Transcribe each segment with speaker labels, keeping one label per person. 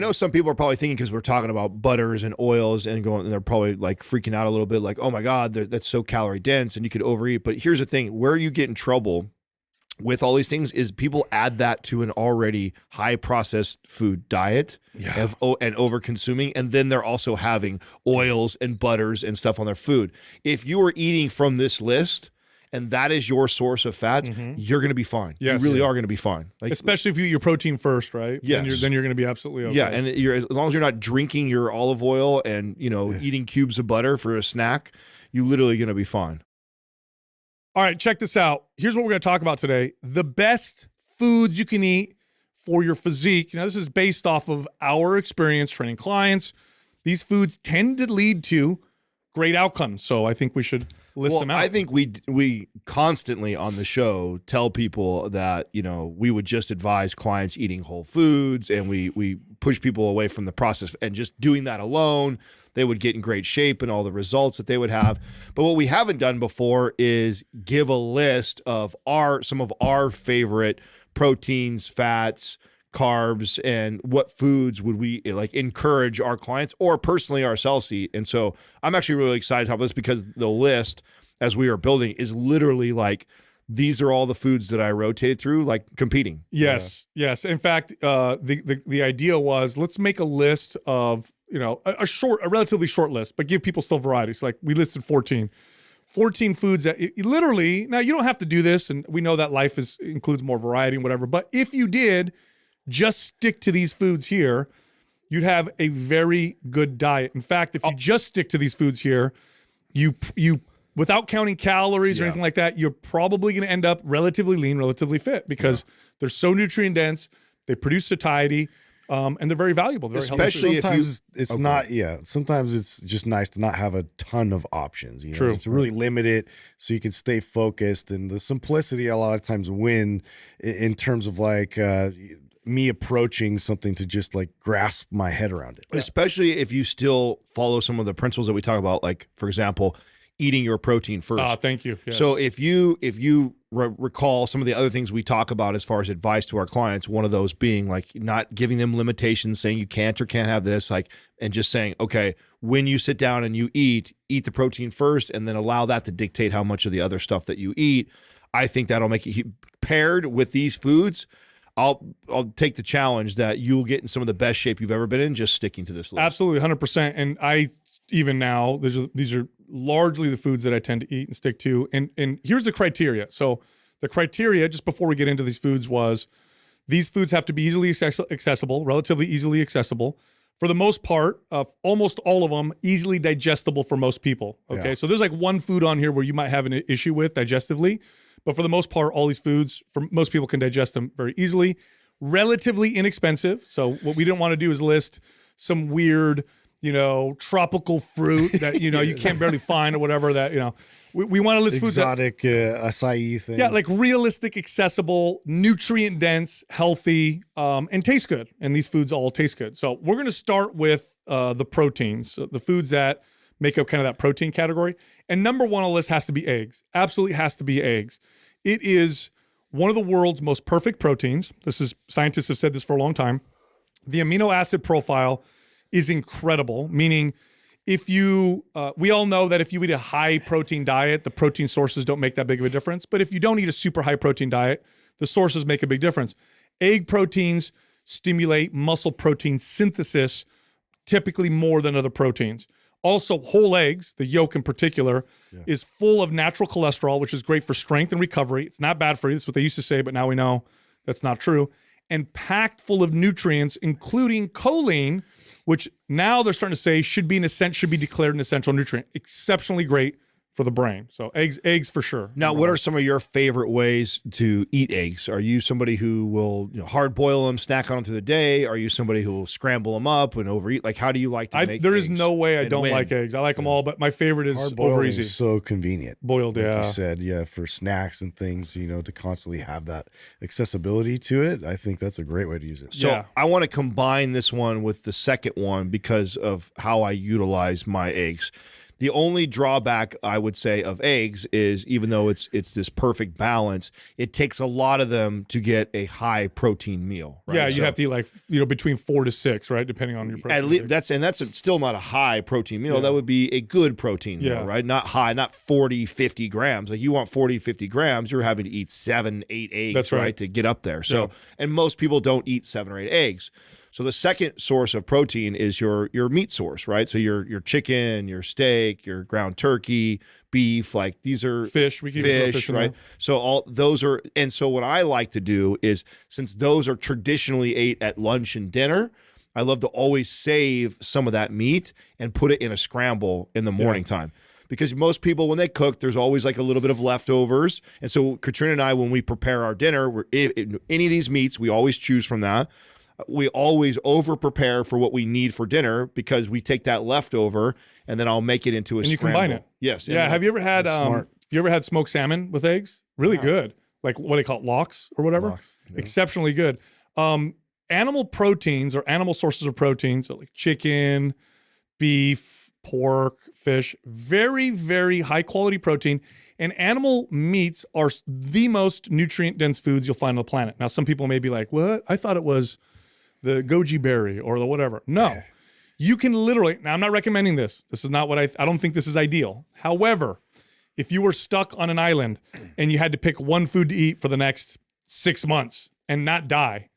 Speaker 1: know some people are probably thinking, because we're talking about butters and oils and going, and they're probably like freaking out a little bit, like, oh my God, that's so calorie dense and you could overeat. But here's the thing, where you get in trouble with all these things is people add that to an already high processed food diet and over consuming. And then they're also having oils and butters and stuff on their food. If you are eating from this list and that is your source of fats, you're going to be fine.
Speaker 2: Yes.
Speaker 1: You really are going to be fine. Like,
Speaker 2: especially if you eat your protein first, right?
Speaker 1: Yes.
Speaker 2: Then you're going to be absolutely okay.
Speaker 1: Yeah, and as long as you're not drinking your olive oil and, eating cubes of butter for a snack, you're literally going to be fine.
Speaker 2: All right, check this out. Here's what we're going to talk about today. The best foods you can eat for your physique. This is based off of our experience training clients. These foods tend to lead to great outcomes. So I think we should list them out.
Speaker 1: I think we constantly on the show tell people that, we would just advise clients eating whole foods, and we push people away from the process, and just doing that alone, they would get in great shape and all the results that they would have. But what we haven't done before is give a list of some of our favorite proteins, fats, carbs, and what foods would we encourage our clients or personally ourselves to eat. And so I'm actually really excited to talk about this, because the list, as we are building, is literally like, these are all the foods that I rotated through, like competing.
Speaker 2: Yes. In fact, the idea was, let's make a list of, a relatively short list, but give people still variety. So like we listed 14 foods that literally, now you don't have to do this, and we know that life includes more variety and whatever, but if you did just stick to these foods here, you'd have a very good diet. In fact, if you just stick to these foods here, you without counting calories or anything like that, you're probably going to end up relatively lean, relatively fit, because they're so nutrient dense, they produce satiety, and they're very valuable. They're
Speaker 3: Especially sometimes it's not. Yeah, sometimes it's just nice to not have a ton of options.
Speaker 2: True.
Speaker 3: It's really limited, so you can stay focused, and the simplicity a lot of times win in terms of me approaching something to just grasp my head around it.
Speaker 1: Especially if you still follow some of the principles that we talk about, like, for example, eating your protein first.
Speaker 2: Thank you. Yes.
Speaker 1: So if you recall some of the other things we talk about as far as advice to our clients, one of those being not giving them limitations, saying you can't or can't have this, and just saying, okay, when you sit down and you eat the protein first, and then allow that to dictate how much of the other stuff that you eat. I think that'll make it paired with these foods. I'll take the challenge that you'll get in some of the best shape you've ever been in just sticking to this list.
Speaker 2: Absolutely, 100%. And I even now, these are largely the foods that I tend to eat and stick to. And here's the criteria. So the criteria, just before we get into these foods, was these foods have to be easily accessible, relatively easily accessible. For the most part, almost all of them easily digestible for most people. Okay, so there's one food on here where you might have an issue with digestively. But for the most part, all these foods, for most people, can digest them very easily. Relatively inexpensive. So what we didn't want to do is list some weird, tropical fruit that, you can't barely find or whatever that, we want to list foods that—
Speaker 3: Exotic acai thing.
Speaker 2: Yeah, realistic, accessible, nutrient-dense, healthy, and taste good. And these foods all taste good. So we're going to start with the proteins, the foods that make up kind of that protein category. And number one on the list has to be eggs. Absolutely has to be eggs. It is one of the world's most perfect proteins. Scientists have said this for a long time. The amino acid profile is incredible, meaning we all know that if you eat a high protein diet, the protein sources don't make that big of a difference. But if you don't eat a super high protein diet, the sources make a big difference. Egg proteins stimulate muscle protein synthesis typically more than other proteins. Also, whole eggs, the yolk in particular, is full of natural cholesterol, which is great for strength and recovery. It's not bad for you. That's what they used to say, but now we know that's not true. And packed full of nutrients, including choline, which now they're starting to say should be declared an essential nutrient. Exceptionally great for the brain. So eggs for sure.
Speaker 1: Now, what are some of your favorite ways to eat eggs? Are you somebody who will hard boil them, snack on them through the day? Are you somebody who will scramble them up and overeat? How do you like to make
Speaker 2: There
Speaker 1: eggs?
Speaker 2: is no way I don't like eggs. I like them all, but my favorite is
Speaker 3: Hard boiling
Speaker 2: over easy.
Speaker 3: is so convenient.
Speaker 2: Boiled,
Speaker 3: like you said, for snacks and things, to constantly have that accessibility to it. I think that's a great way to use it.
Speaker 1: So I want to combine this one with the second one because of how I utilize my eggs. The only drawback I would say of eggs is, even though it's this perfect balance, it takes a lot of them to get a high protein meal. Right?
Speaker 2: Yeah, you have to eat like between 4 to 6, right, depending on your protein.
Speaker 1: At least that's still not a high protein meal.
Speaker 2: Yeah.
Speaker 1: That would be a good protein meal, right? Not high, not 40, 50 grams. Like you want 40, 50 grams, you're having to eat 7, 8 eggs,
Speaker 2: That's right,
Speaker 1: to get up there. So, and most people don't eat 7 or 8 eggs. So the second source of protein is your meat source, right? So your chicken, your steak, your ground turkey, beef, like these are
Speaker 2: fish. We keep
Speaker 1: fish, right? So all those are, and so what I like to do is, since those are traditionally ate at lunch and dinner, I love to always save some of that meat and put it in a scramble in the morning time. Because most people, when they cook, there's always like a little bit of leftovers. And so Katrina and I, when we prepare our dinner, any of these meats, we always choose from that. We always over prepare for what we need for dinner, because we take that leftover and then I'll make it into a scramble.
Speaker 2: And you combine it.
Speaker 1: Yes.
Speaker 2: Yeah. Have you ever had smoked salmon with eggs? Really good. Like what they call it, lox or whatever.
Speaker 3: Lox, yeah.
Speaker 2: Exceptionally good. Animal proteins or animal sources of protein, so like chicken, beef, pork, fish, very, very high quality protein. And animal meats are the most nutrient dense foods you'll find on the planet. Now, some people may be like, what? I thought it was the goji berry or the whatever. No, you can literally, now I'm not recommending this. This is not what I don't think this is ideal. However, if you were stuck on an island and you had to pick one food to eat for the next 6 months and not die,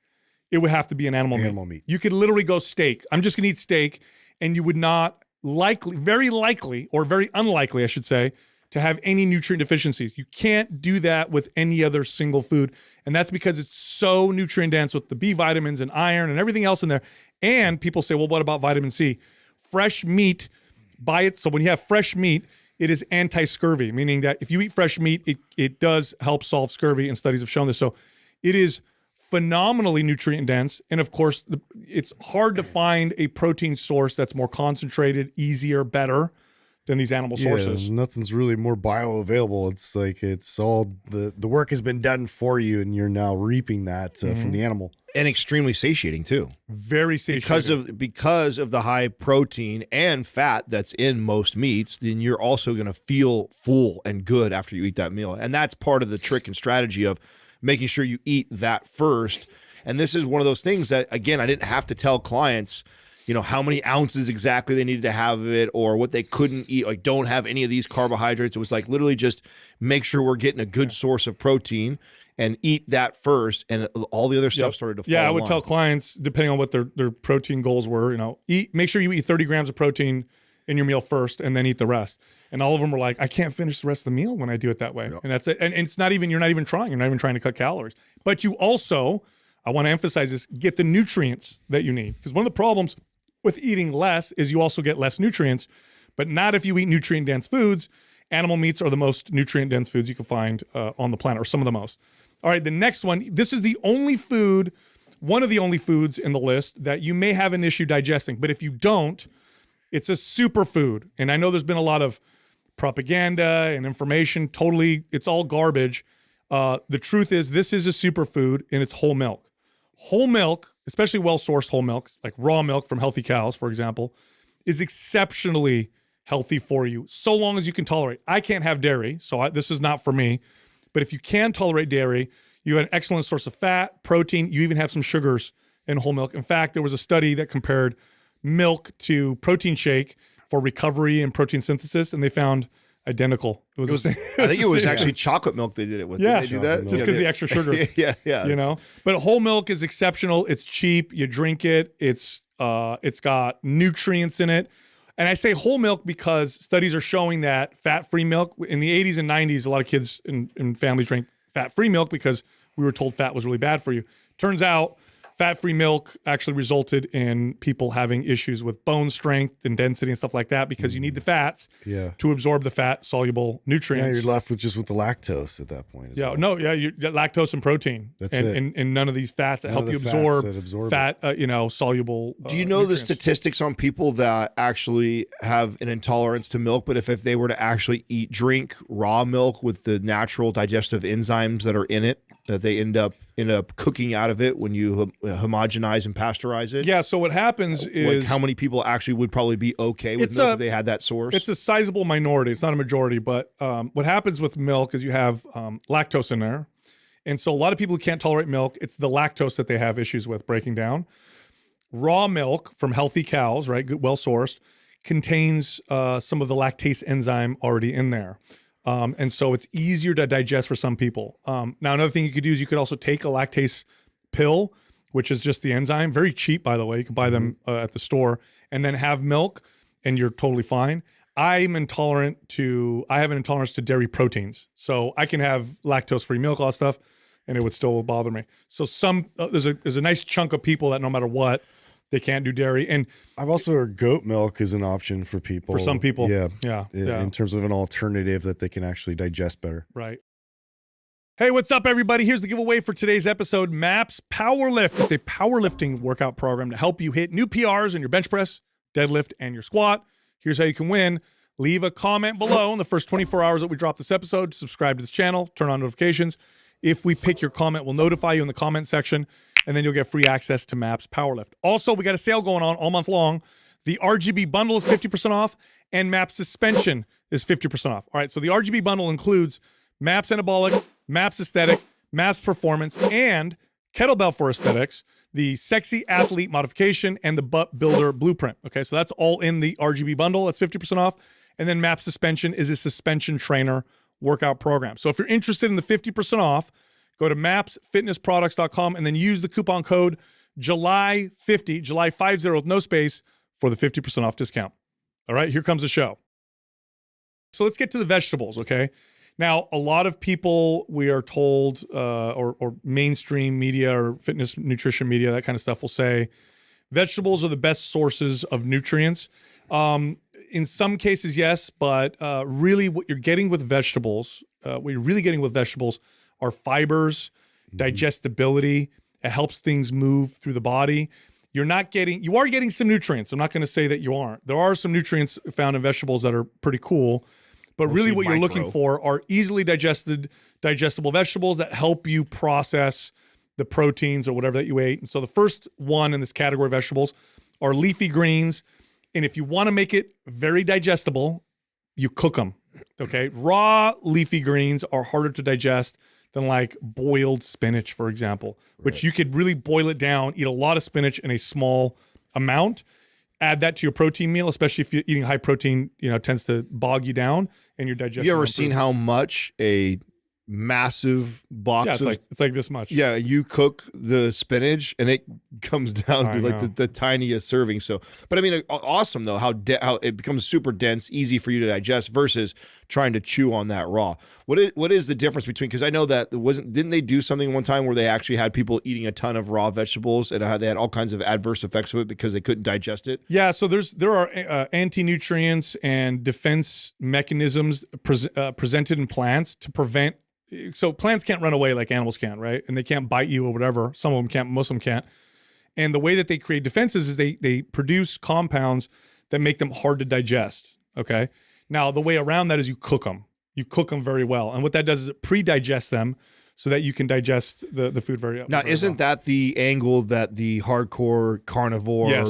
Speaker 2: it would have to be an animal meat. You could literally go steak. I'm just gonna eat steak, and you would not very likely, or very unlikely, I should say, to have any nutrient deficiencies. You can't do that with any other single food. And that's because it's so nutrient dense with the B vitamins and iron and everything else in there. And people say, well, what about vitamin C? Fresh meat so when you have fresh meat, it is anti-scurvy, meaning that if you eat fresh meat, it does help solve scurvy, and studies have shown this. So it is phenomenally nutrient dense. And of course, it's hard to find a protein source that's more concentrated, easier, better than these animal sources.
Speaker 3: Nothing's really more bioavailable. It's like it's all the work has been done for you, and you're now reaping that from the animal.
Speaker 1: And extremely satiating too.
Speaker 2: Very satiating.
Speaker 1: Because of the high protein and fat that's in most meats, then you're also going to feel full and good after you eat that meal. And that's part of the trick and strategy of making sure you eat that first. And this is one of those things that, again, I didn't have to tell clients, how many ounces exactly they needed to have of it, or what they couldn't eat, like don't have any of these carbohydrates. It was like literally just make sure we're getting a good source of protein and eat that first, and all the other stuff started to fall
Speaker 2: I would tell clients, depending on what their protein goals were, make sure you eat 30 grams of protein in your meal first, and then eat the rest. And all of them were like, I can't finish the rest of the meal when I do it that way. Yep. And that's it. And it's not even, you're not even trying to cut calories. But you also, I want to emphasize this, get the nutrients that you need. Because one of the problems with eating less is you also get less nutrients, but not if you eat nutrient dense foods. Animal meats are the most nutrient dense foods you can find on the planet, or some of the most. All right, the next one, this is the only food, one of the only foods in the list that you may have an issue digesting. But if you don't, it's a superfood. And I know there's been a lot of propaganda and information. Totally, it's all garbage. The truth is, this is a superfood, and it's whole milk. Whole milk, especially well-sourced whole milk, like raw milk from healthy cows, for example, is exceptionally healthy for you, so long as you can tolerate. I can't have dairy, so this is not for me. But if you can tolerate dairy, you have an excellent source of fat, protein. You even have some sugars in whole milk. In fact, there was a study that compared milk to protein shake for recovery and protein synthesis, and they found identical.
Speaker 1: I think it was actually chocolate milk they did it with.
Speaker 2: Yeah,
Speaker 1: did they do that?
Speaker 2: Just because the extra sugar.
Speaker 1: yeah.
Speaker 2: But whole milk is exceptional. It's cheap. You drink it. It's got nutrients in it. And I say whole milk because studies are showing that fat-free milk, in the 80s and 90s, a lot of kids and families drank fat-free milk because we were told fat was really bad for you. Turns out fat-free milk actually resulted in people having issues with bone strength and density and stuff like that, because you need the fats to absorb the fat-soluble nutrients.
Speaker 3: Yeah, you're left with the lactose at that point.
Speaker 2: You're lactose and protein.
Speaker 3: That's it.
Speaker 2: And none of these fats that help you absorb fat, soluble
Speaker 1: Do you know
Speaker 2: nutrients.
Speaker 1: the statistics on people that actually have an intolerance to milk, but if they were to actually drink raw milk with the natural digestive enzymes that are in it, that they end up cooking out of it when you homogenize and pasteurize it?
Speaker 2: Yeah. So what happens is,
Speaker 1: like, how many people actually would probably be okay with milk if they had that source?
Speaker 2: It's a sizable minority. It's not a majority, but what happens with milk is you have lactose in there. And so a lot of people who can't tolerate milk, it's the lactose that they have issues with breaking down. Raw milk from healthy cows, right, good, well sourced, contains some of the lactase enzyme already in there. And so it's easier to digest for some people. Now, another thing you could do is you could also take a lactase pill, which is just the enzyme. Very cheap, by the way. You can buy them at the store, and then have milk, and you're totally fine. I have an intolerance to dairy proteins. So I can have lactose-free milk, all that stuff, and it would still bother me. So there's a nice chunk of people that no matter what, they can't do dairy. And
Speaker 3: I've also heard goat milk is an option for people.
Speaker 2: For some people.
Speaker 3: Yeah. In terms of an alternative that they can actually digest better.
Speaker 2: Right. Hey, what's up, everybody? Here's the giveaway for today's episode, MAPS Powerlift. It's a powerlifting workout program to help you hit new PRs in your bench press, deadlift, and your squat. Here's how you can win. Leave a comment below in the first 24 hours that we drop this episode. Subscribe to this channel. Turn on notifications. If we pick your comment, we'll notify you in the comment section, and then you'll get free access to MAPS Powerlift. Also, we got a sale going on all month long. The RGB bundle is 50% off, and MAPS Suspension is 50% off. All right, so the RGB bundle includes MAPS Anabolic, MAPS Aesthetic, MAPS Performance, and Kettlebell for Aesthetics, the Sexy Athlete Modification, and the Butt Builder Blueprint. Okay, so that's all in the RGB bundle. That's 50% off. And then MAPS Suspension is a suspension trainer workout program. So if you're interested in the 50% off, go to mapsfitnessproducts.com and then use the coupon code July50, July50 with no space for the 50% off discount. All right, here comes the show. So let's get to the vegetables, okay? Now, a lot of people, we are told, or mainstream media or fitness nutrition media, that kind of stuff will say, vegetables are the best sources of nutrients. In some cases, yes, but really what you're getting with vegetables, are fibers, digestibility. It helps things move through the body. You are getting some nutrients. I'm not going to say that you aren't. There are some nutrients found in vegetables that are pretty cool, but really what you're looking for are easily digestible vegetables that help you process the proteins or whatever that you ate. And so the first one in this category of vegetables are leafy greens. And if you want to make it very digestible, you cook them, okay? Raw leafy greens are harder to digest than like boiled spinach, for example, which you could really boil it down, eat a lot of spinach in a small amount, add that to your protein meal, especially if you're eating high protein, tends to bog you down and your digestion.
Speaker 1: You ever seen how much a massive box
Speaker 2: it's like this much.
Speaker 1: Yeah, you cook the spinach and it comes down to like the tiniest serving. So, but I mean, awesome though how it becomes super dense, easy for you to digest versus trying to chew on that raw. What is the difference between? Because I know that didn't they do something one time where they actually had people eating a ton of raw vegetables and they had all kinds of adverse effects of it because they couldn't digest it?
Speaker 2: Yeah, so there are anti-nutrients and defense mechanisms presented in plants to prevent. So plants can't run away like animals can, right? And they can't bite you or whatever. Some of them can't, most of them can't. And the way that they create defenses is they produce compounds that make them hard to digest, okay? Now, the way around that is you cook them. You cook them very well. And what that does is it pre-digests them so that you can digest the food very well.
Speaker 1: Now, isn't that the angle that the hardcore carnivore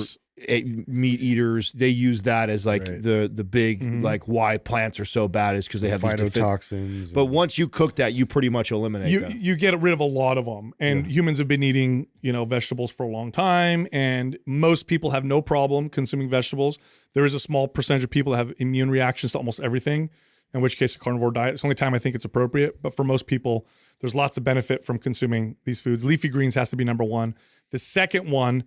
Speaker 1: meat eaters, they use that as like the big like why plants are so bad is because they have
Speaker 3: phytotoxins.
Speaker 1: But once you cook that, you pretty much eliminate them.
Speaker 2: You get rid of a lot of them. And humans have been eating vegetables for a long time, and most people have no problem consuming vegetables. There is a small percentage of people that have immune reactions to almost everything, in which case a carnivore diet is the only time I think it's appropriate. But for most people, there's lots of benefit from consuming these foods. Leafy greens has to be number one. The second one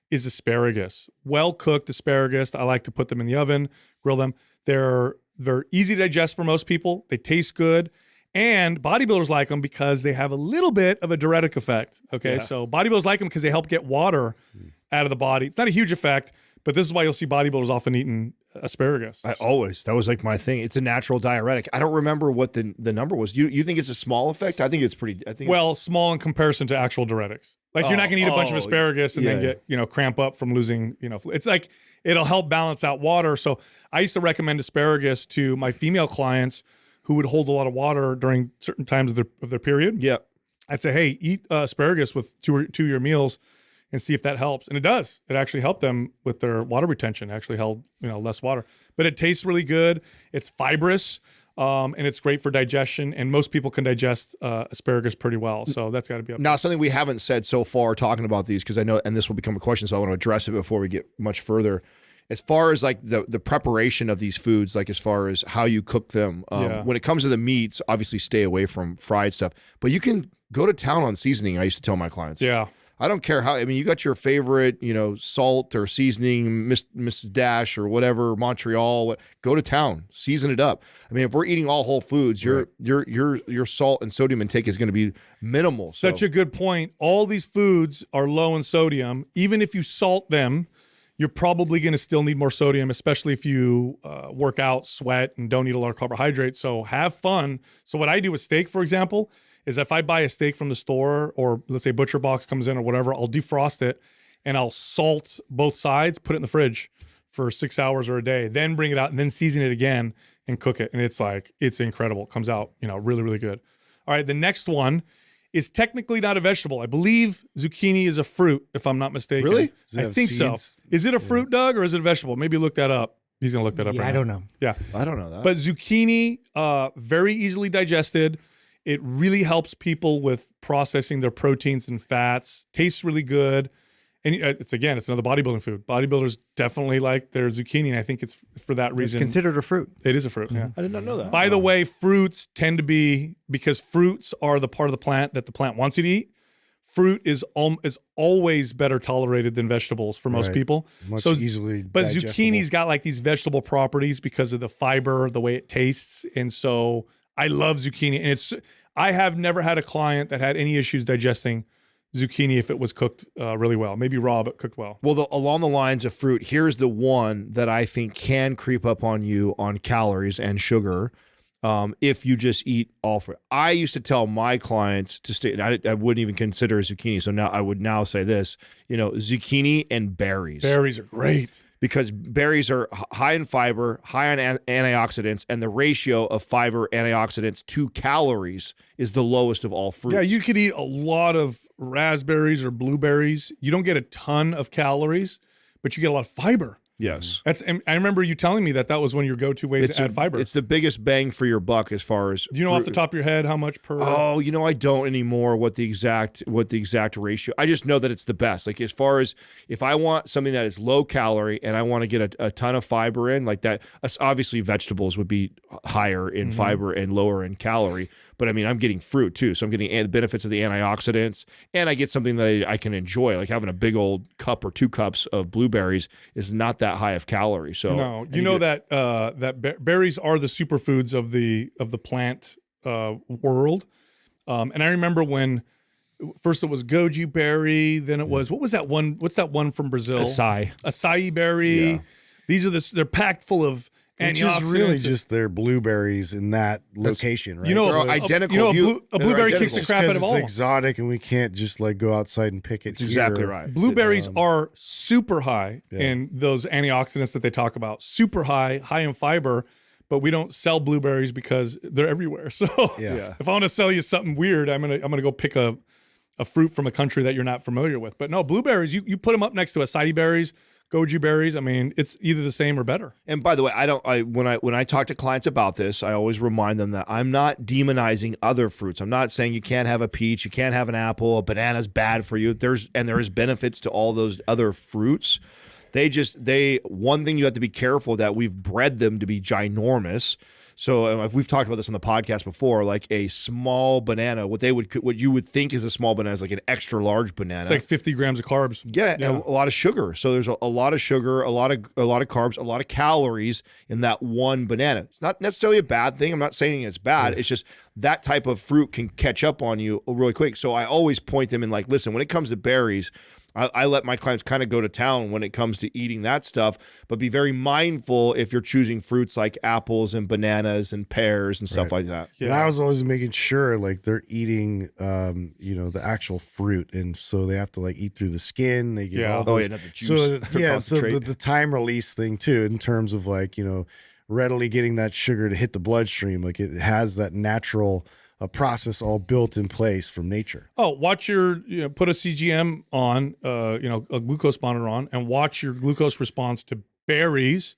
Speaker 2: is asparagus. Well-cooked asparagus. I like to put them in the oven, grill them. They're easy to digest for most people. They taste good. And bodybuilders like them because they have a little bit of a diuretic effect. Okay, so bodybuilders like them because they help get water out of the body. It's not a huge effect, but this is why you'll see bodybuilders often eating asparagus.
Speaker 1: That was like my thing. It's a natural diuretic. I don't remember what the number was. You think it's a small effect? I think it's pretty.
Speaker 2: Small in comparison to actual diuretics. Like you're not going to eat a bunch of asparagus and then get cramp up from losing. It's like it'll help balance out water. So I used to recommend asparagus to my female clients who would hold a lot of water during certain times of their period.
Speaker 1: Yeah.
Speaker 2: I'd say, hey, eat asparagus with two of your meals and see if that helps. And it does. It actually helped them with their water retention. It actually held, less water. But it tastes really good. It's fibrous, and it's great for digestion. And most people can digest asparagus pretty well. So that's got to be up.
Speaker 1: Now, something we haven't said so far talking about these, because I know, and this will become a question, so I want to address it before we get much further. As far as like the preparation of these foods, like as far as how you cook them, when it comes to the meats, obviously stay away from fried stuff. But you can go to town on seasoning. I used to tell my clients.
Speaker 2: Yeah.
Speaker 1: I don't care how. I mean, you got your favorite, salt or seasoning, Mrs. Dash or whatever, Montreal. Go to town, season it up. I mean, if we're eating all whole foods, your salt and sodium intake is going to be minimal.
Speaker 2: Such a good point. All these foods are low in sodium. Even if you salt them, you're probably going to still need more sodium, especially if you work out, sweat, and don't eat a lot of carbohydrates. So have fun. So what I do with steak, for example, is if I buy a steak from the store, or let's say Butcher Box comes in or whatever, I'll defrost it and I'll salt both sides, put it in the fridge for 6 hours or a day, then bring it out and then season it again and cook it. And it's incredible. It comes out, really, really good. All right. The next one is technically not a vegetable. I believe zucchini is a fruit, if I'm not mistaken.
Speaker 1: Really?
Speaker 2: I think so. Is it a fruit, Doug, or is it a vegetable? Maybe look that up. He's going to look that up right now.
Speaker 4: I don't know.
Speaker 2: Yeah.
Speaker 1: I don't know that.
Speaker 2: But zucchini, very easily digested. It really helps people with processing their proteins and fats. Tastes really good. And it's another bodybuilding food. Bodybuilders definitely like their zucchini, and I think it's for that reason.
Speaker 4: It's considered a fruit.
Speaker 2: It is a fruit, yeah.
Speaker 1: I did not know that.
Speaker 2: By the way, fruits tend to be, because fruits are the part of the plant that the plant wants you to eat, fruit is always better tolerated than vegetables for most people.
Speaker 3: Much easily
Speaker 2: But
Speaker 3: digestible.
Speaker 2: zucchini's got like these vegetable properties because of the fiber, the way it tastes. And so I love zucchini. And I have never had a client that had any issues digesting zucchini if it was cooked really well. Maybe raw, but cooked well.
Speaker 1: Well, along the lines of fruit, here's the one that I think can creep up on you on calories and sugar if you just eat all fruit. I used to tell my clients to stay, I wouldn't even consider zucchini. So now I would now say this, zucchini and berries.
Speaker 2: Berries are great.
Speaker 1: Because berries are high in fiber, high on antioxidants, and the ratio of fiber antioxidants to calories is the lowest of all fruits.
Speaker 2: Yeah, you could eat a lot of raspberries or blueberries. You don't get a ton of calories, but you get a lot of fiber.
Speaker 1: Yes.
Speaker 2: And I remember you telling me that was one of your go-to ways to add fiber.
Speaker 1: It's the biggest bang for your buck as far as.
Speaker 2: Do you know off the top of your head how much per?
Speaker 1: Oh, I don't anymore. What the exact ratio? I just know that it's the best. Like as far as if I want something that is low calorie and I want to get a ton of fiber in, like that. Obviously, vegetables would be higher in fiber and lower in calorie. But I mean, I'm getting fruit too, so I'm getting the benefits of the antioxidants, and I get something that I can enjoy. Like having a big old cup or 2 cups of blueberries is not that high of calories. So
Speaker 2: no, that berries are the superfoods of the plant world. And I remember when first it was goji berry, then it was what was that one? What's that one from Brazil? Acai berry.
Speaker 1: Yeah.
Speaker 2: These are they're packed full of.
Speaker 3: Which is really just their blueberries in that location, right?
Speaker 1: They're identical.
Speaker 2: A blueberry kicks the crap out of
Speaker 3: it's
Speaker 2: all.
Speaker 3: exotic, and we can't just like go outside and pick it.
Speaker 1: That's exactly right.
Speaker 2: Blueberries are super high in those antioxidants that they talk about. Super high in fiber, but we don't sell blueberries because they're everywhere. So if I want to sell you something weird, I'm gonna go pick a fruit from a country that you're not familiar with. But no, blueberries, you put them up next to acai berries, goji berries. I mean, it's either the same or better.
Speaker 1: And by the way, when I talk to clients about this, I always remind them that I'm not demonizing other fruits. I'm not saying you can't have a peach, you can't have an apple, a banana's bad for you. There is benefits to all those other fruits. One thing you have to be careful that we've bred them to be ginormous. So we've talked about this on the podcast before, like a small banana, what you would think is a small banana is like an extra large banana.
Speaker 2: It's like 50 grams of carbs.
Speaker 1: Yeah. And a lot of sugar. So there's a lot of sugar, a lot of carbs, a lot of calories in that one banana. It's not necessarily a bad thing. I'm not saying it's bad. It's just that type of fruit can catch up on you really quick. So I always point them in like, listen, when it comes to berries, I let my clients kind of go to town when it comes to eating that stuff, but be very mindful if you're choosing fruits like apples and bananas and pears and stuff like that.
Speaker 3: Yeah. And I was always making sure like they're eating, the actual fruit, and so they have to like eat through the skin. They get all those.
Speaker 1: The juice.
Speaker 3: So the time release thing too, in terms of like readily getting that sugar to hit the bloodstream, like it has that natural a process all built in place from nature.
Speaker 2: Oh, watch put a CGM on, a glucose monitor on, and watch your glucose response to berries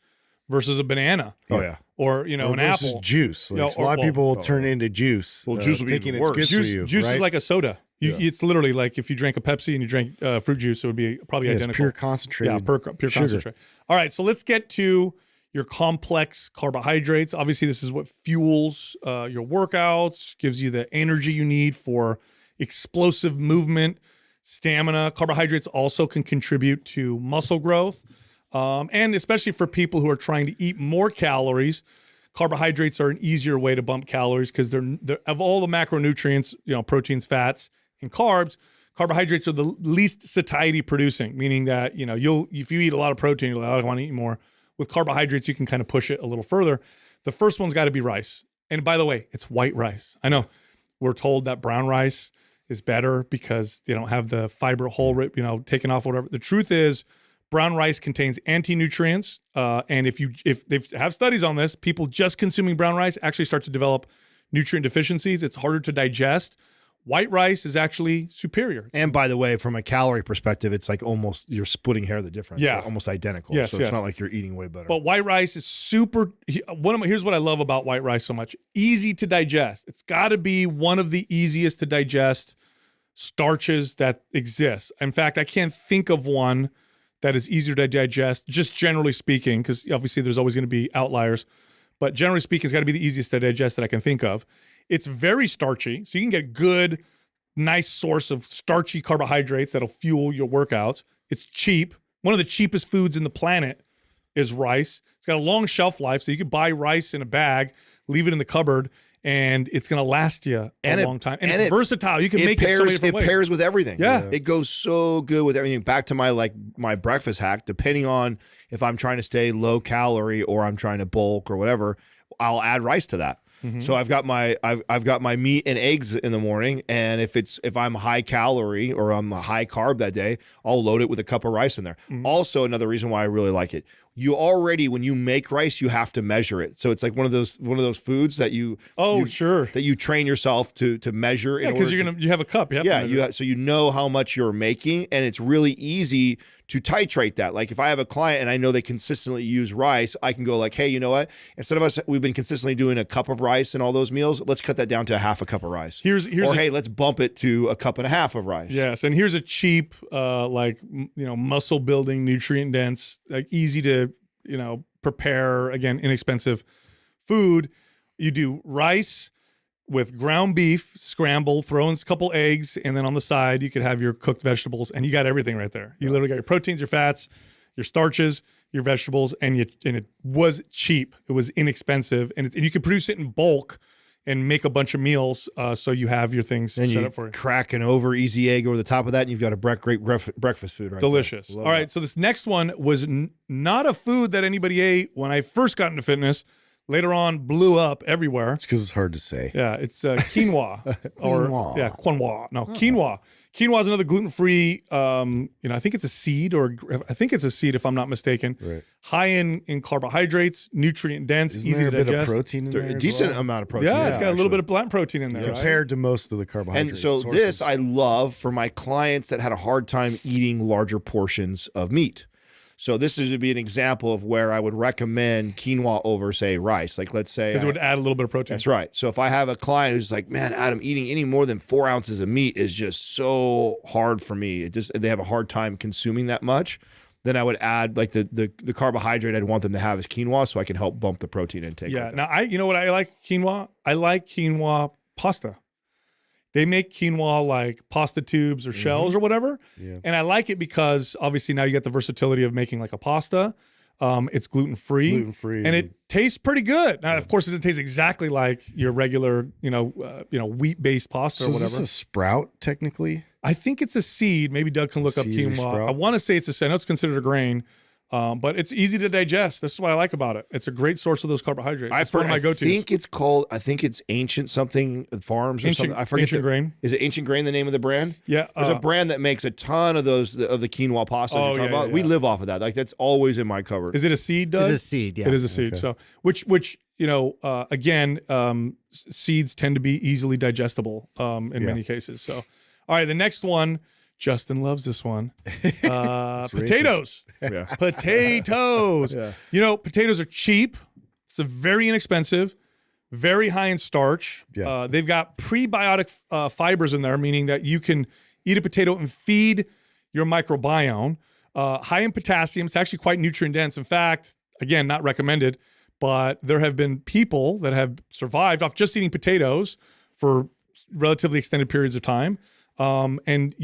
Speaker 2: versus a banana.
Speaker 1: Oh yeah.
Speaker 2: Or
Speaker 3: Or
Speaker 2: an
Speaker 3: versus
Speaker 2: apple.
Speaker 3: juice. Like,
Speaker 2: Yeah,
Speaker 3: a lot of people will turn
Speaker 1: yeah.
Speaker 3: into juice.
Speaker 1: Well, juice will be
Speaker 3: thinking
Speaker 1: even
Speaker 3: it's
Speaker 1: worse.
Speaker 3: good for you.
Speaker 2: Juice
Speaker 3: right?
Speaker 2: is like a soda. It's literally like if you drank a Pepsi and you drank fruit juice, it would be probably
Speaker 3: Yeah, it's
Speaker 2: identical.
Speaker 3: pure concentrated.
Speaker 2: Yeah, pure
Speaker 3: sugar.
Speaker 2: concentrate. All right, so let's get to your complex carbohydrates. Obviously, this is what fuels your workouts, gives you the energy you need for explosive movement, stamina. Carbohydrates also can contribute to muscle growth. And especially for people who are trying to eat more calories, carbohydrates are an easier way to bump calories because they're of all the macronutrients, proteins, fats, and carbs, carbohydrates are the least satiety producing, meaning that, if you eat a lot of protein, you're like, oh, I want to eat more. With carbohydrates, you can kind of push it a little further. The first one's got to be rice. And by the way, it's white rice. I know we're told that brown rice is better because they don't have the fiber whole, taken off, whatever. The truth is, brown rice contains anti-nutrients, and if they have studies on this, people just consuming brown rice actually start to develop nutrient deficiencies. It's harder to digest. White rice is actually superior.
Speaker 1: And by the way, from a calorie perspective, it's like almost you're splitting hair the difference.
Speaker 2: Yeah.
Speaker 1: They're almost identical.
Speaker 2: Yes,
Speaker 1: so it's not like you're eating way better.
Speaker 2: But white rice is super. Here's what I love about white rice so much: easy to digest. It's got to be one of the easiest to digest starches that exists. In fact, I can't think of one that is easier to digest, just generally speaking, because obviously there's always going to be outliers. But generally speaking, it's got to be the easiest to digest that I can think of. It's very starchy, so you can get good, nice source of starchy carbohydrates that'll fuel your workouts. It's cheap. One of the cheapest foods in the planet is rice. It's got a long shelf life, so you could buy rice in a bag, leave it in the cupboard, and it's going to last you a long time. And it's versatile. You can make it so many different ways.
Speaker 1: It pairs with everything.
Speaker 2: Yeah.
Speaker 1: It goes so good with everything. Back to my breakfast hack, depending on if I'm trying to stay low calorie or I'm trying to bulk or whatever, I'll add rice to that. So I've got my meat and eggs in the morning, and if I'm high calorie or I'm high carb that day, I'll load it with a cup of rice in there. Also, another reason why I really like it, when you make rice, you have to measure it. So it's like one of those foods that that you train yourself to measure.
Speaker 2: Yeah, because you have a cup.
Speaker 1: So you know how much you're making, and it's really easy to titrate that. Like if I have a client and I know they consistently use rice, I can go like, hey, you know what? Instead of we've been consistently doing a cup of rice in all those meals, let's cut that down to a half a cup of rice. Hey, let's bump it to a cup and a half of rice.
Speaker 2: Yes, and here's a cheap, muscle building, nutrient dense, like easy to prepare, again, inexpensive food. You do rice with ground beef, scramble, throw in a couple eggs, and then on the side you could have your cooked vegetables, and you got everything right there. You literally got your proteins, your fats, your starches, your vegetables, and it was cheap. It was inexpensive, and you could produce it in bulk and make a bunch of meals, so you have your things set up for you.
Speaker 1: Crack an easy egg over the top of that, and you've got a great breakfast food right
Speaker 2: Delicious.
Speaker 1: there.
Speaker 2: All right, so this next one was not a food that anybody ate when I first got into fitness. Later on, blew up everywhere.
Speaker 3: It's because it's hard to say.
Speaker 2: Yeah, it's quinoa.
Speaker 3: Quinoa.
Speaker 2: Quinoa. No, quinoa. Quinoa is another gluten-free, I think it's a seed, if I'm not mistaken.
Speaker 3: Right.
Speaker 2: High in carbohydrates, nutrient dense,
Speaker 3: Isn't
Speaker 2: easy
Speaker 3: there
Speaker 2: to
Speaker 3: a bit
Speaker 2: digest.
Speaker 3: of protein in there?
Speaker 1: A
Speaker 3: as
Speaker 1: decent
Speaker 3: well?
Speaker 1: amount of protein.
Speaker 2: Yeah, it's got a little
Speaker 3: actually.
Speaker 2: bit of plant protein in there.
Speaker 3: Compared to most of the carbohydrates.
Speaker 1: And so this I love for my clients that had a hard time eating larger portions of meat. So this would be an example of where I would recommend quinoa over, say, rice. Like let's say
Speaker 2: Because it would add a little bit of protein.
Speaker 1: that's right. So if I have a client who's like, man, Adam, eating any more than 4 ounces of meat is just so hard for me. They have a hard time consuming that much. Then I would add like the carbohydrate I'd want them to have is quinoa, so I can help bump the protein intake.
Speaker 2: Yeah.
Speaker 1: with that.
Speaker 2: Now you know what I like quinoa? I like quinoa pasta. They make quinoa like pasta tubes or shells or whatever.
Speaker 3: Yeah.
Speaker 2: And I like it because obviously now you get the versatility of making like a pasta. It's gluten-free.
Speaker 3: Gluten-free.
Speaker 2: And it tastes pretty good. Now, of course, it doesn't taste exactly like your regular, wheat-based pasta
Speaker 3: So
Speaker 2: or
Speaker 3: is
Speaker 2: whatever.
Speaker 3: this a sprout, technically?
Speaker 2: I think it's a seed. Maybe Doug can look up
Speaker 3: Seed or
Speaker 2: quinoa.
Speaker 3: sprout?
Speaker 2: I want to say it's a seed. I know it's considered a grain. But it's easy to digest. This is what I like about it. It's a great source of those carbohydrates. It's one of my go-tos.
Speaker 1: I think it's Ancient something Farms or something. I forget.
Speaker 2: Ancient Grain.
Speaker 1: Is it Ancient Grain the name of the brand?
Speaker 2: Yeah.
Speaker 1: There's a brand that makes a ton of those of the quinoa pasta you're talking about.
Speaker 2: yeah.
Speaker 1: We live off of that. Like that's always in my cupboard.
Speaker 2: Is it a seed, Doug?
Speaker 4: It's a seed, yeah.
Speaker 2: It is a seed. So which again, seeds tend to be easily digestible in many cases. So all right, the next one, Justin loves this one. Potatoes.
Speaker 1: Yeah.
Speaker 2: Potatoes.
Speaker 1: Yeah.
Speaker 2: Potatoes are cheap. It's a very inexpensive, very high in starch.
Speaker 3: Yeah.
Speaker 2: They've got prebiotic fibers in there, meaning that you can eat a potato and feed your microbiome. High in potassium. It's actually quite nutrient dense. In fact, again, not recommended, but there have been people that have survived off just eating potatoes for relatively extended periods of time. And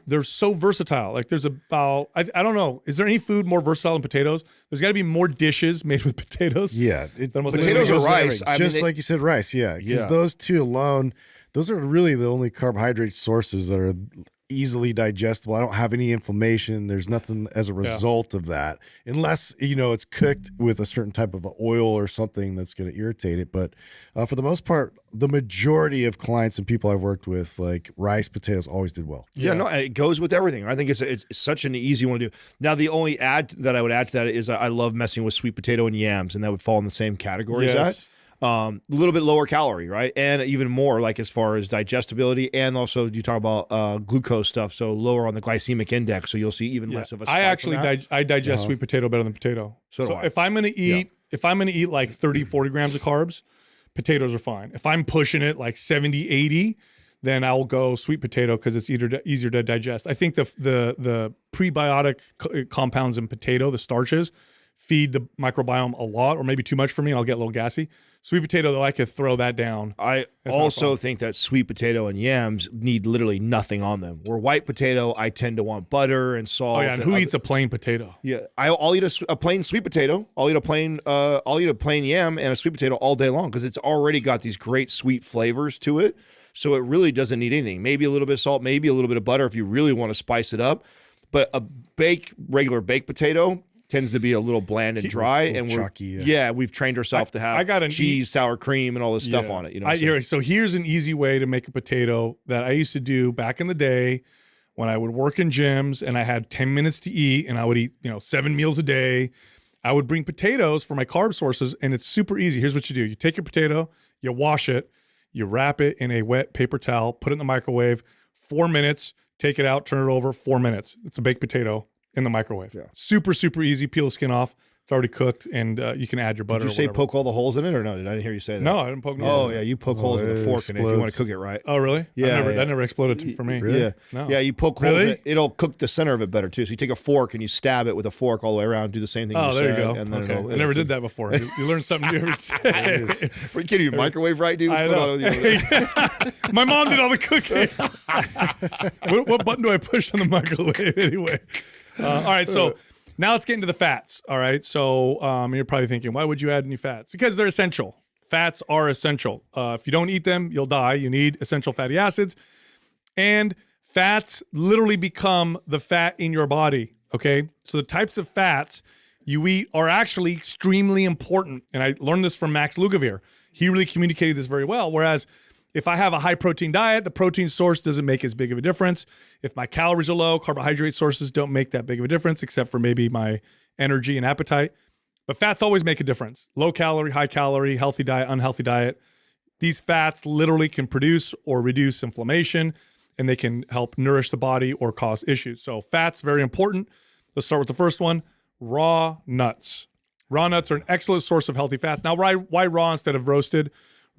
Speaker 2: they're so versatile. Like there's about, I don't know, is there any food more versatile than potatoes? There's got to be more dishes made with potatoes.
Speaker 3: Yeah.
Speaker 1: Potatoes or rice.
Speaker 3: Just like you said, rice. Yeah. Because those two alone, those are really the only carbohydrate sources that are easily digestible. I don't have any inflammation. There's nothing as a result of that, unless it's cooked with a certain type of oil or something that's going to irritate it. But for the most part, the majority of clients and people I've worked with, like rice, potatoes, always did well.
Speaker 1: Yeah, no, it goes with everything. I think it's such an easy one to do. Now, the only add that I would add to that is I love messing with sweet potato and yams, and that would fall in the same category as that. A little bit lower calorie, right? And even more like as far as digestibility, and also you talk about glucose stuff, so lower on the glycemic index, so you'll see even less of a spike.
Speaker 2: I actually I digest sweet potato better than potato.
Speaker 1: So do I.
Speaker 2: If I'm gonna eat like 30, 40 grams of carbs, potatoes are fine. If I'm pushing it like 70, 80, then I'll go sweet potato because it's easier to digest. I think the prebiotic compounds in potato, the starches, feed the microbiome a lot, or maybe too much for me, and I'll get a little gassy. Sweet potato, though, I could throw that down.
Speaker 1: I also think that sweet potato and yams need literally nothing on them. Where white potato, I tend to want butter and salt.
Speaker 2: Oh yeah, and who eats a plain potato?
Speaker 1: Yeah, I'll eat a plain sweet potato. I'll eat a plain yam and a sweet potato all day long because it's already got these great sweet flavors to it. So it really doesn't need anything. Maybe a little bit of salt, maybe a little bit of butter if you really want to spice it up. But a regular baked potato tends to be a little bland and dry, and we've trained ourselves to have cheese, sour cream, and all this stuff on it.
Speaker 2: So here's an easy way to make a potato that I used to do back in the day when I would work in gyms and I had 10 minutes to eat, and I would eat 7 meals a day. I would bring potatoes for my carb sources, and it's super easy. Here's what you do: you take your potato, you wash it, you wrap it in a wet paper towel, put it in the microwave, 4 minutes, take it out, turn it over, 4 minutes. It's a baked potato in the microwave. Yeah. Super, super easy. Peel the skin off. It's already cooked, and you can add your butter.
Speaker 1: Did you say poke all the holes in it, or no? I didn't hear you say that.
Speaker 2: No, I didn't poke.
Speaker 1: Oh, yeah, you poke holes with a fork in it if you want to cook it right.
Speaker 2: Oh, really?
Speaker 1: Yeah,
Speaker 2: that never exploded for me.
Speaker 1: Really? Yeah,
Speaker 2: no.
Speaker 1: Yeah, you poke holes in it. It'll cook the center of it better too. So you take a fork and you stab it with a fork all the way around. Do the same thing.
Speaker 2: Oh, there you go.
Speaker 1: And then
Speaker 2: I never did that before. You learn something new every day.
Speaker 1: Are you kidding? You microwave right, dude? What's going on with you?
Speaker 2: My mom did all the cooking. What button do I push on the microwave anyway? All right, so. Now let's get into the fats, all right? So you're probably thinking, why would you add any fats? Because they're essential. Fats are essential. If you don't eat them, you'll die. You need essential fatty acids. And fats literally become the fat in your body, okay? So the types of fats you eat are actually extremely important. And I learned this from Max Lugavere. He really communicated this very well, whereas if I have a high protein diet, the protein source doesn't make as big of a difference. If my calories are low, carbohydrate sources don't make that big of a difference, except for maybe my energy and appetite. But fats always make a difference. Low calorie, high calorie, healthy diet, unhealthy diet. These fats literally can produce or reduce inflammation, and they can help nourish the body or cause issues. So fats, very important. Let's start with the first one, raw nuts. Raw nuts are an excellent source of healthy fats. Now, why raw instead of roasted?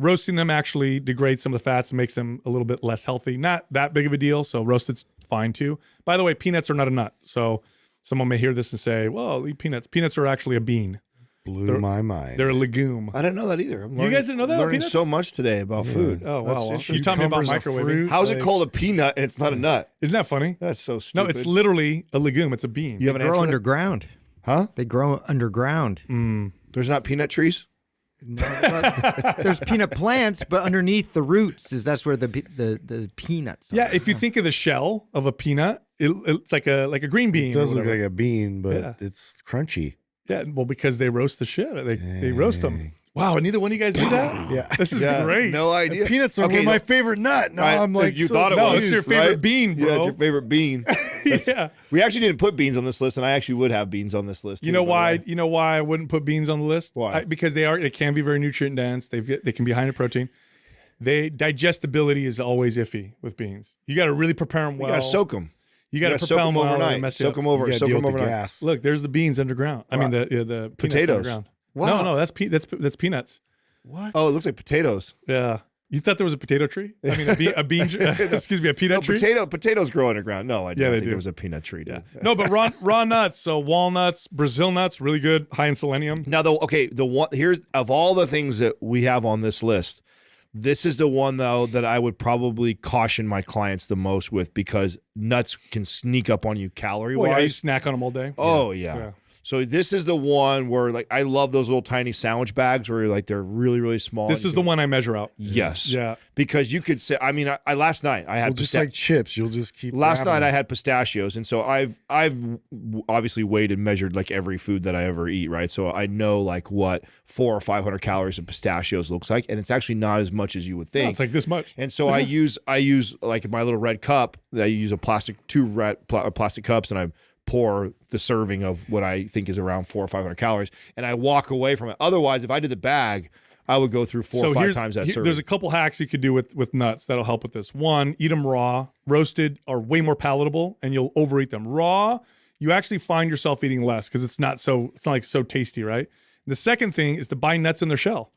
Speaker 2: Roasting them actually degrades some of the fats and makes them a little bit less healthy. Not that big of a deal, so roasted's fine too. By the way, peanuts are not a nut. So someone may hear this and say, well, eat peanuts. Peanuts are actually a bean.
Speaker 3: Blew my mind.
Speaker 2: They're a legume.
Speaker 1: I didn't know that either.
Speaker 2: You guys didn't know that?
Speaker 1: Learning so much today about food.
Speaker 2: Oh, wow. Well, you taught me about microwaving.
Speaker 1: How is it called a peanut and it's not a nut?
Speaker 2: Isn't that funny?
Speaker 1: That's so stupid.
Speaker 2: No, it's literally a legume. It's a bean.
Speaker 4: They grow underground.
Speaker 1: Huh?
Speaker 4: They grow underground.
Speaker 1: There's not peanut trees?
Speaker 4: No, there's peanut plants, but underneath the roots that's where the peanuts are.
Speaker 2: Yeah, if you think of the shell of a peanut, it's like a green bean.
Speaker 3: It does
Speaker 2: or
Speaker 3: look
Speaker 2: whatever.
Speaker 3: like a bean, but
Speaker 2: Yeah.
Speaker 3: it's crunchy.
Speaker 2: Yeah, well, because they roast the shit. They roast them. Wow, and neither one of you guys do that?
Speaker 3: Yeah.
Speaker 2: This is
Speaker 1: Yeah,
Speaker 2: great.
Speaker 1: no idea.
Speaker 3: Peanuts are
Speaker 1: Okay,
Speaker 3: one of my
Speaker 1: no-
Speaker 3: favorite nut. No,
Speaker 1: Right,
Speaker 3: I'm like,
Speaker 1: you
Speaker 3: so
Speaker 1: thought it
Speaker 2: No,
Speaker 1: was
Speaker 2: it's your
Speaker 1: right?
Speaker 2: favorite bean, bro.
Speaker 1: Yeah, it's your favorite bean.
Speaker 2: Yeah.
Speaker 1: We actually didn't put beans on this list, and I actually would have beans on this list.
Speaker 2: You
Speaker 1: too,
Speaker 2: know
Speaker 1: by the
Speaker 2: why?
Speaker 1: way.
Speaker 2: You know why I wouldn't put beans on the list?
Speaker 1: Why?
Speaker 2: Because they can be very nutrient dense. They can be high in protein. Digestibility is always iffy with beans. You got to really prepare them well.
Speaker 1: You gotta soak them.
Speaker 2: You got to
Speaker 1: soak
Speaker 2: prepare them
Speaker 1: them
Speaker 2: well.
Speaker 1: overnight.
Speaker 2: and mess you
Speaker 1: Soak
Speaker 2: up.
Speaker 1: them over.
Speaker 3: You gotta
Speaker 1: Soak
Speaker 3: deal
Speaker 1: them
Speaker 3: with the
Speaker 1: overnight.
Speaker 3: gas.
Speaker 2: Look, there's the beans underground. I mean the peanuts
Speaker 1: Potatoes.
Speaker 2: underground.
Speaker 1: Wow.
Speaker 2: No, that's peanuts.
Speaker 3: What?
Speaker 1: Oh, it looks like potatoes.
Speaker 2: Yeah. You thought there was a potato tree? I mean, a bean excuse me, a peanut
Speaker 1: No,
Speaker 2: tree?
Speaker 1: potatoes grow underground. No, I
Speaker 2: Yeah,
Speaker 1: don't
Speaker 2: they
Speaker 1: think
Speaker 2: do.
Speaker 1: there was a peanut tree. Dude.
Speaker 2: Yeah. No, but raw nuts. So walnuts, Brazil nuts, really good, high in selenium.
Speaker 1: Now, the one here's of all the things that we have on this list, this is the one though that I would probably caution my clients the most with because nuts can sneak up on you calorie
Speaker 2: Well, yeah, you
Speaker 1: wise.
Speaker 2: snack on them all day.
Speaker 1: Oh yeah.
Speaker 2: Yeah.
Speaker 1: So this is the one where like I love those little tiny sandwich bags where like they're really really small.
Speaker 2: This is the one I measure out.
Speaker 1: Yes.
Speaker 2: Yeah.
Speaker 1: Because you could say I mean I last night I had
Speaker 3: Well, just like chips, you'll just keep.
Speaker 1: last
Speaker 3: grabbing
Speaker 1: night I
Speaker 3: them.
Speaker 1: had pistachios, and so I've obviously weighed and measured like every food that I ever eat, right? So I know like what 400 or 500 calories of pistachios looks like, and it's actually not as much as you would
Speaker 2: No,
Speaker 1: think.
Speaker 2: it's like this much.
Speaker 1: And so I use like my little red cup. I use two plastic cups, and I pour the serving of what I think is around 400 or 500 calories, and I walk away from it. Otherwise, if I did the bag, I would go through four or five times that serving.
Speaker 2: There's a couple hacks you could do with nuts that'll help with this. One, eat them raw. Roasted are way more palatable, and you'll overeat them. Raw, you actually find yourself eating less because it's not like so tasty, right? The second thing is to buy nuts in their shell.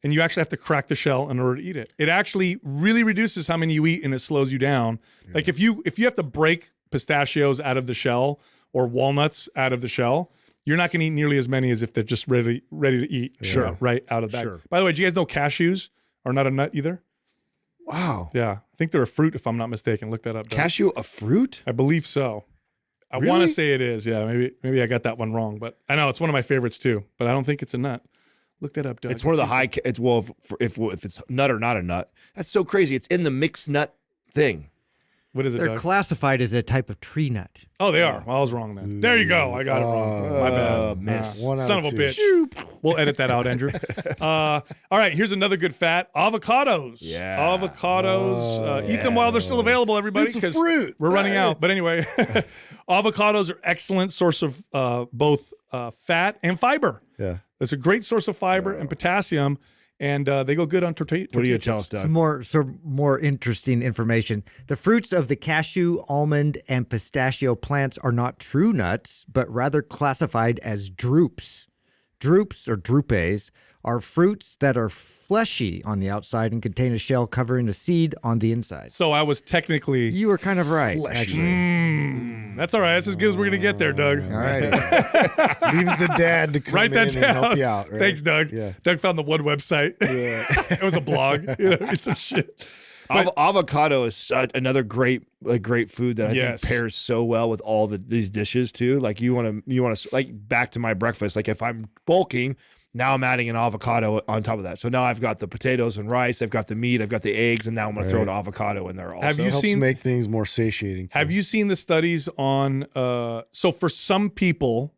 Speaker 2: And you actually have to crack the shell in order to eat it. It actually really reduces how many you eat, and it slows you down. Yeah. Like if you have to break pistachios out of the shell or walnuts out of the shell, you're not going to eat nearly as many as if they're just ready to eat.
Speaker 1: Sure.
Speaker 2: Right out of the bag.
Speaker 1: Sure.
Speaker 2: By the way, do you guys know cashews are not a nut either?
Speaker 1: Wow.
Speaker 2: Yeah, I think they're a fruit if I'm not mistaken. Look that up. Doug.
Speaker 1: Cashew, a fruit?
Speaker 2: I believe so. I
Speaker 1: Really?
Speaker 2: want to say it is. Yeah, maybe I got that one wrong, but I know it's one of my favorites too. But I don't think it's a nut. Look that up, Doug.
Speaker 1: It's one of the high. It's if it's nut or not a nut. That's so crazy. It's in the mixed nut thing.
Speaker 2: What is it,
Speaker 4: They're
Speaker 2: Doug?
Speaker 4: classified as a type of tree nut.
Speaker 2: Oh, they are. Well, I was wrong then. There you go. I got it wrong. My bad.
Speaker 1: Miss.
Speaker 3: One out
Speaker 2: Son
Speaker 3: of
Speaker 2: of a
Speaker 3: two.
Speaker 2: bitch. We'll edit that out, Andrew. All right, here's another good fat. Avocados.
Speaker 1: Yeah.
Speaker 2: Avocados. Eat them while they're still available, everybody.
Speaker 3: It's a
Speaker 2: 'cause
Speaker 3: fruit.
Speaker 2: We're running out. But anyway, avocados are excellent source of both fat and fiber.
Speaker 3: Yeah.
Speaker 2: It's a great source of fiber and potassium, and they go good on tortilla.
Speaker 1: What do you tell us,
Speaker 2: chips.
Speaker 1: Doug?
Speaker 4: Some more interesting information. The fruits of the cashew, almond, and pistachio plants are not true nuts, but rather classified as drupes. Drupes or drupes are fruits that are fleshy on the outside and contain a shell covering a seed on the inside.
Speaker 2: So I was technically.
Speaker 4: You were kind of right, actually.
Speaker 2: That's all right. That's as good as we're gonna get there, Doug.
Speaker 4: All right.
Speaker 3: Leave the dad to come
Speaker 2: Write that
Speaker 3: in and
Speaker 2: down.
Speaker 3: help you out. Right?
Speaker 2: Thanks, Doug.
Speaker 3: Yeah.
Speaker 2: Doug found the one website. It was a blog. It's some shit.
Speaker 1: Avocado is another great food that I
Speaker 2: Yes.
Speaker 1: think pairs so well with all these dishes too. Like you want to like back to my breakfast. Like if I'm bulking, now I'm adding an avocado on top of that. So now I've got the potatoes and rice, I've got the meat, I've got the eggs, and now I'm going to throw an avocado in there also.
Speaker 2: Have you
Speaker 3: Helps
Speaker 2: seen-
Speaker 3: make things more satiating. Too.
Speaker 2: Have you seen the studies on? So for some people,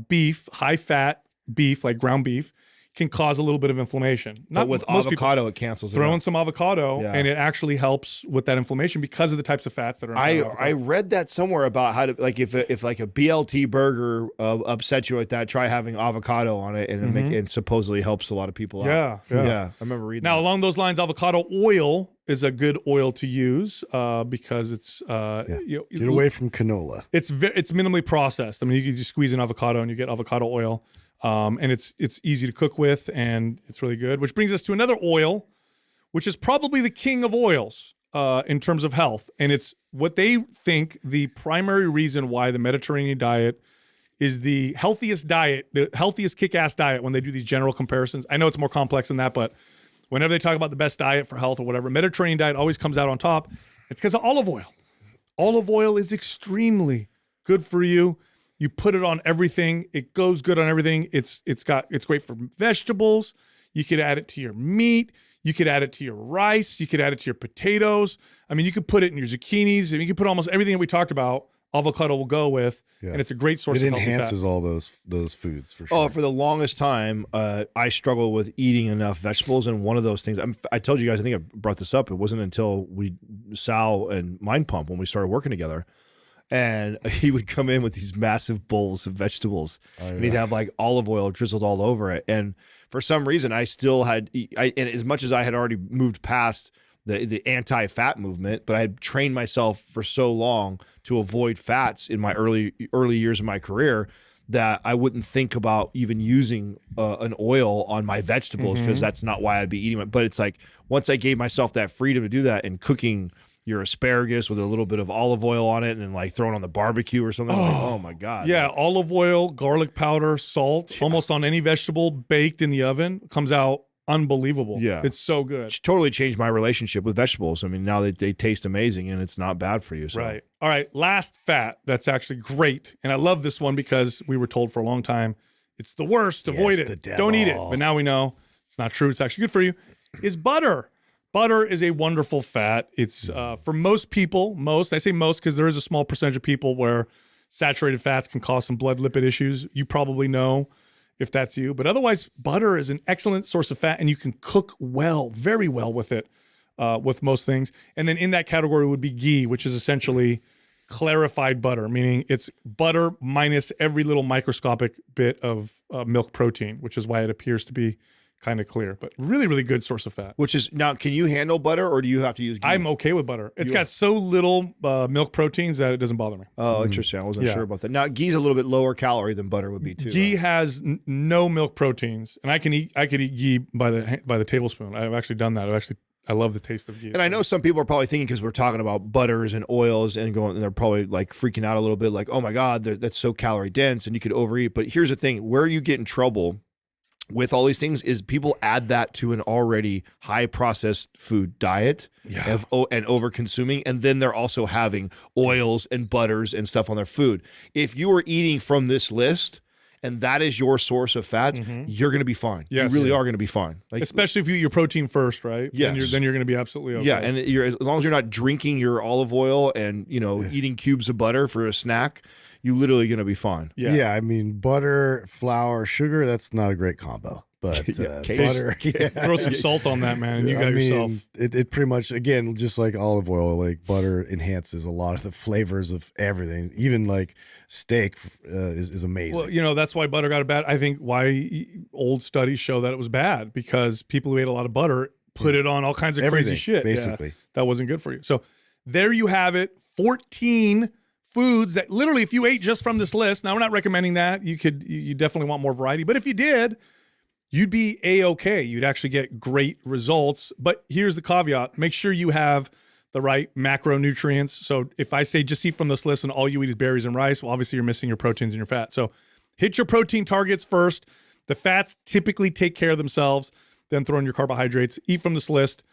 Speaker 2: beef, high fat beef, like ground beef, can cause a little bit of inflammation.
Speaker 1: But with
Speaker 2: most people.
Speaker 1: avocado, it cancels it
Speaker 2: Throw
Speaker 1: out.
Speaker 2: in some avocado,
Speaker 1: Yeah.
Speaker 2: and it actually helps with that inflammation because of the types of fats that are in
Speaker 1: I
Speaker 2: avocado.
Speaker 1: read that somewhere about how to like if like a BLT burger upsets you like that, try having avocado on it, and it supposedly helps a lot of people out.
Speaker 2: Yeah.
Speaker 1: I remember reading.
Speaker 2: Now,
Speaker 1: that.
Speaker 2: along those lines, avocado oil is a good oil to use because it's
Speaker 3: Get away from canola.
Speaker 2: it's minimally processed. I mean, you can just squeeze an avocado and you get avocado oil, and it's easy to cook with and it's really good. Which brings us to another oil, which is probably the king of oils in terms of health, and it's what they think the primary reason why the Mediterranean diet is the healthiest kick-ass diet when they do these general comparisons. I know it's more complex than that, but whenever they talk about the best diet for health or whatever, Mediterranean diet always comes out on top. It's because of olive oil. Olive oil is extremely good for you. You put it on everything. It goes good on everything. It's great for vegetables. You could add it to your meat. You could add it to your rice. You could add it to your potatoes. I mean, you could put it in your zucchinis. I mean, you could put almost everything that we talked about. Avocado will go with, and it's a great source.
Speaker 3: It
Speaker 2: of healthy fat.
Speaker 3: enhances all those foods for sure.
Speaker 1: Oh, for the longest time, I struggled with eating enough vegetables, and one of those things I told you guys. I think I brought this up. It wasn't until Sal and Mind Pump when we started working together, and he would come in with these massive bowls of vegetables, and he'd have like olive oil drizzled all over it. And for some reason, I still had, and as much as I had already moved past the anti-fat movement, but I had trained myself for so long to avoid fats in my early years of my career that I wouldn't think about even using an oil on my vegetables because that's not why I'd be eating it. But it's like once I gave myself that freedom to do that and cooking your asparagus with a little bit of olive oil on it and then like throwing on the barbecue or something, like, oh my God.
Speaker 2: Yeah, olive oil, garlic powder, salt, almost on any vegetable baked in the oven comes out unbelievable.
Speaker 1: Yeah.
Speaker 2: It's so good.
Speaker 1: It's totally changed my relationship with vegetables. I mean, now they taste amazing and it's not bad for you. So.
Speaker 2: Right. All right. Last fat that's actually great. And I love this one because we were told for a long time it's the worst. Avoid it. Don't eat it. But now we know it's not true. It's actually good for you. Is butter. Butter is a wonderful fat. It's for most people, I say most because there is a small percentage of people where saturated fats can cause some blood lipid issues. You probably know if that's you. But otherwise, butter is an excellent source of fat, and you can cook well, very well with it, with most things. And then in that category would be ghee, which is essentially clarified butter, meaning it's butter minus every little microscopic bit of milk protein, which is why it appears to be kind of clear. But really, really good source of fat.
Speaker 1: Which is, now, can you handle butter or do you have to use ghee?
Speaker 2: I'm okay with butter. It's got so little milk proteins that it doesn't bother me.
Speaker 1: Oh, interesting. I wasn't sure about that. Now, ghee's a little bit lower calorie than butter would be too.
Speaker 2: Ghee has no milk proteins, and I could eat ghee by the tablespoon. I've actually done that. I love the taste of ghee.
Speaker 1: And I know some people are probably thinking, because we're talking about butters and oils and they're probably like freaking out a little bit, like, oh my God, that's so calorie dense and you could overeat. But here's the thing, where you get in trouble with all these things is people add that to an already high processed food diet and over consuming. And then they're also having oils and butters and stuff on their food. If you are eating from this list and that is your source of fats, you're going to be fine.
Speaker 2: Yes.
Speaker 1: You really are going to be fine. Like,
Speaker 2: especially if you eat your protein first, right?
Speaker 1: Yes.
Speaker 2: Then you're going to be absolutely okay.
Speaker 1: Yeah, and as long as you're not drinking your olive oil and eating cubes of butter for a snack, you're literally going to be fine.
Speaker 3: Yeah, I mean, butter, flour, sugar, that's not a great combo. But butter,
Speaker 2: throw some salt on that, man, and you got yourself.
Speaker 3: It pretty much, again, just like olive oil, like butter enhances a lot of the flavors of everything. Even like steak is amazing.
Speaker 2: Well, that's why butter got a bad. I think why old studies show that it was bad because people who ate a lot of butter put it on all kinds of crazy shit.
Speaker 3: Basically,
Speaker 2: that wasn't good for you. So there you have it. 14 foods that literally, if you ate just from this list, now we're not recommending that. You definitely want more variety, but if you did, you'd be A-okay. You'd actually get great results. But here's the caveat. Make sure you have the right macronutrients. So if I say just eat from this list and all you eat is berries and rice, well, obviously you're missing your proteins and your fat. So hit your protein targets first. The fats typically take care of themselves. Then throw in your carbohydrates. Eat from this list,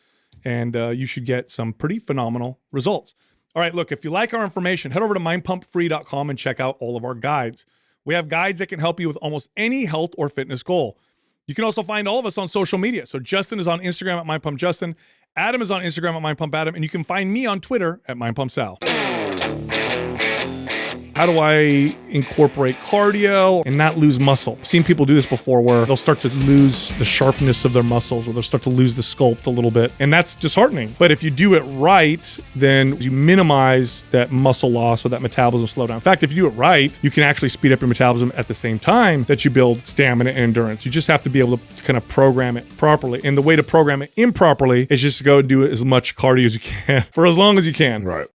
Speaker 2: and you should get some pretty phenomenal results. All right, look, if you like our information, head over to mindpumpfree.com and check out all of our guides. We have guides that can help you with almost any health or fitness goal. You can also find all of us on social media. So Justin is on Instagram at mindpumpjustin. Adam is on Instagram at mindpumpadam. And you can find me on Twitter at mindpumpsal. How do I incorporate cardio and not lose muscle? I've seen people do this before where they'll start to lose the sharpness of their muscles or they'll start to lose the sculpt a little bit. And that's disheartening. But if you do it right, then you minimize that muscle loss or that metabolism slowdown. In fact, if you do it right, you can actually speed up your metabolism at the same time that you build stamina and endurance. You just have to be able to kind of program it properly. And the way to program it improperly is just to go and do as much cardio as you can for as long as you can.
Speaker 1: Right.